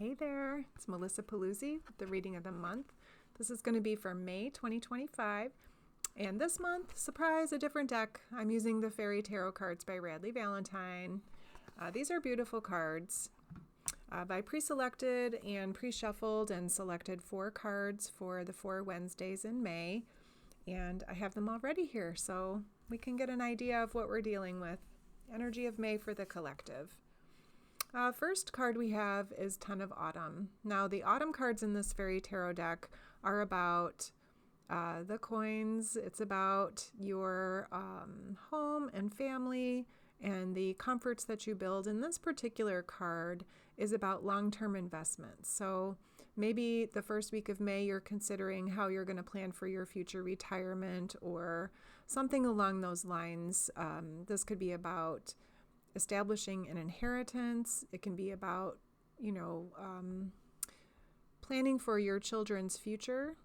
Hey there, it's Melissa Paluzzi with the reading of the month. This is going to be for May 2025. And this month, surprise, a different deck. I'm using the Fairy Tarot cards by Radleigh Valentine. These are beautiful cards. I pre-selected and pre-shuffled and selected 4 cards for the 4 Wednesdays in May. And I have them already here, so we can get an idea of what we're dealing with. Energy of May for the collective. First card we have is Ton of Autumn. Now, the autumn cards in this Fairy Tarot deck are about the coins. It's about your home and family and the comforts that you build. And this particular card is about long-term investments. So maybe the first week of May, you're considering how you're going to plan for your future retirement or something along those lines. This could be about establishing an inheritance. It can be about, planning for your children's future,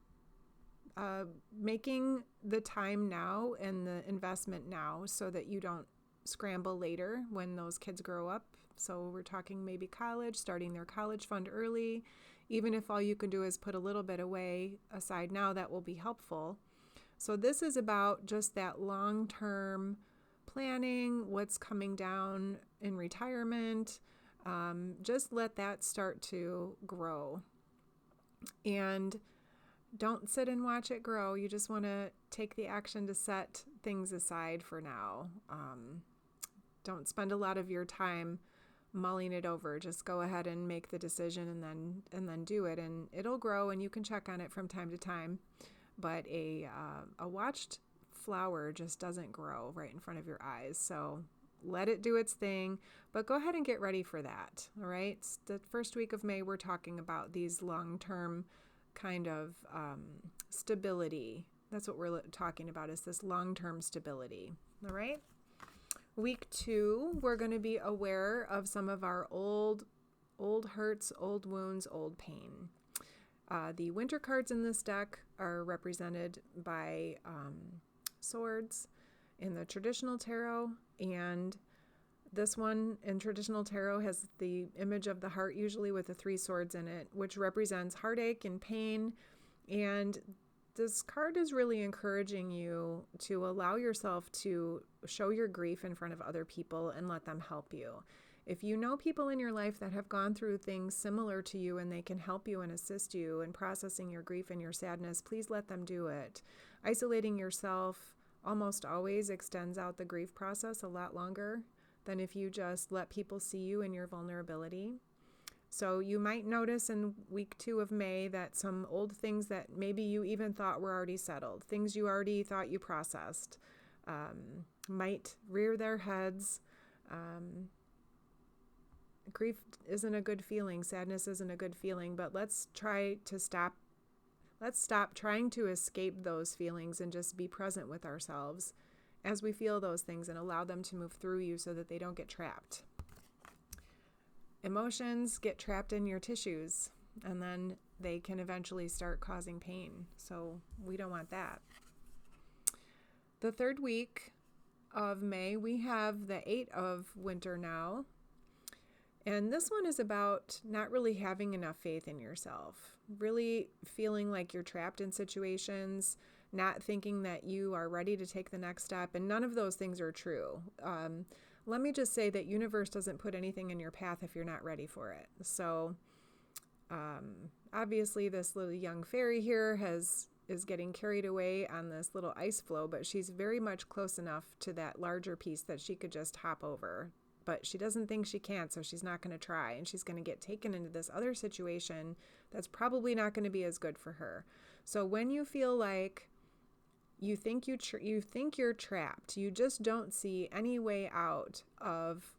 making the time now and the investment now so that you don't scramble later when those kids grow up. So we're talking maybe college, starting their college fund early. Even if all you can do is put a little bit away aside now, that will be helpful. So this is about just that long-term planning, what's coming down in retirement. Just let that start to grow. And don't sit and watch it grow. You just want to take the action to set things aside for now. Don't spend a lot of your time mulling it over. Just go ahead and make the decision and then do it, and it'll grow, and you can check on it from time to time. But a watched flower just doesn't grow right in front of your eyes. So let it do its thing, but go ahead and get ready for that. All right. It's the first week of May, we're talking about these long-term kind of stability. That's what we're talking about, is this long-term stability. All right. Week 2, we're going to be aware of some of our old hurts, old wounds, old pain. The winter cards in this deck are represented by swords in the traditional tarot, and this one in traditional tarot has the image of the heart, usually with the 3 swords in it, which represents heartache and pain. And this card is really encouraging you to allow yourself to show your grief in front of other people and let them help you. If you know people in your life that have gone through things similar to you and they can help you and assist you in processing your grief and your sadness, please let them do it. Isolating yourself almost always extends out the grief process a lot longer than if you just let people see you in your vulnerability. So you might notice in week 2 of May that some old things that maybe you even thought were already settled, things you already thought you processed, might rear their heads. Grief isn't a good feeling. Sadness isn't a good feeling, but let's stop trying to escape those feelings and just be present with ourselves as we feel those things and allow them to move through you so that they don't get trapped. Emotions get trapped in your tissues, and then they can eventually start causing pain. So we don't want that. The third week of May, we have the 8 of winter now. And this one is about not really having enough faith in yourself, really feeling like you're trapped in situations, not thinking that you are ready to take the next step. And none of those things are true. Let me just say that universe doesn't put anything in your path if you're not ready for it. So obviously this little young fairy here is getting carried away on this little ice floe, but she's very much close enough to that larger piece that she could just hop over. But she doesn't think she can, so she's not going to try, and she's going to get taken into this other situation that's probably not going to be as good for her. So when you feel like you think you're trapped, you just don't see any way out of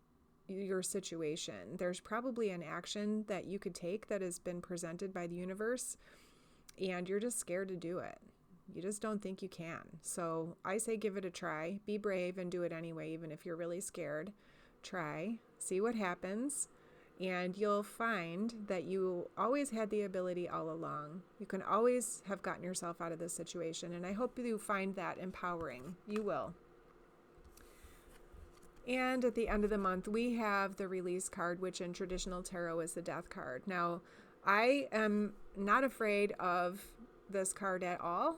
your situation, there's probably an action that you could take that has been presented by the universe, and you're just scared to do it. You just don't think you can. So I say give it a try. Be brave and do it anyway, even if you're really scared. Try, see what happens, and you'll find that you always had the ability all along. You can always have gotten yourself out of this situation, and I hope you find that empowering. You will. And at the end of the month, we have the release card, which in traditional tarot is the death card. Now, I am not afraid of this card at all.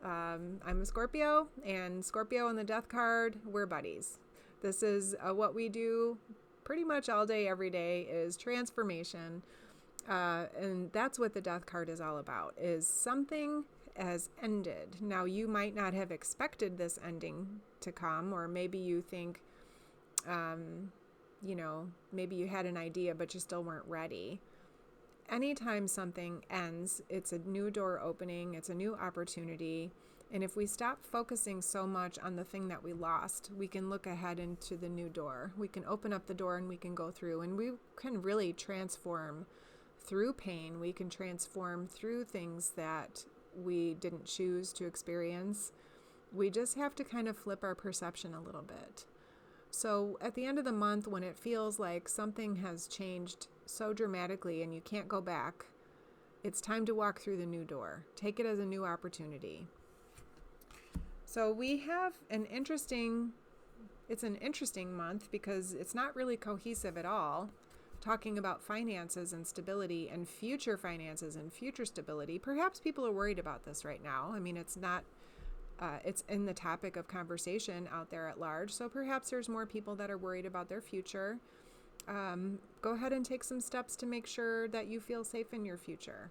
I'm a Scorpio, and Scorpio and the death card, we're buddies. This is what we do pretty much all day, every day, is transformation. And that's what the death card is all about, is something has ended. Now, you might not have expected this ending to come, or maybe you think, maybe you had an idea, but you still weren't ready. Anytime something ends, it's a new door opening, it's a new opportunity. And if we stop focusing so much on the thing that we lost, we can look ahead into the new door. We can open up the door and we can go through, and we can really transform through pain. We can transform through things that we didn't choose to experience. We just have to kind of flip our perception a little bit. So at the end of the month, when it feels like something has changed so dramatically and you can't go back, it's time to walk through the new door. Take it as a new opportunity. So we have it's an interesting month because it's not really cohesive at all. Talking about finances and stability and future finances and future stability. Perhaps people are worried about this right now. I mean, it's not, it's in the topic of conversation out there at large. So perhaps there's more people that are worried about their future. Go ahead and take some steps to make sure that you feel safe in your future.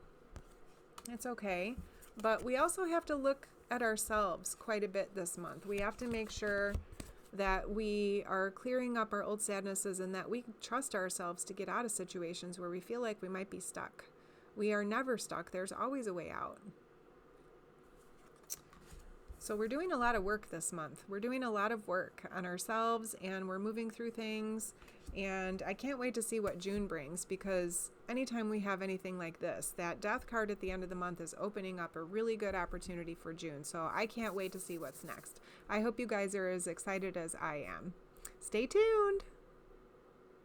It's okay. But we also have to look at ourselves quite a bit this month. We have to make sure that we are clearing up our old sadnesses and that we trust ourselves to get out of situations where we feel like we might be stuck. We are never stuck. There's always a way out. So we're doing a lot of work this month. We're doing a lot of work on ourselves, and we're moving through things. And I can't wait to see what June brings, because anytime we have anything like this, that death card at the end of the month is opening up a really good opportunity for June. So I can't wait to see what's next. I hope you guys are as excited as I am. Stay tuned.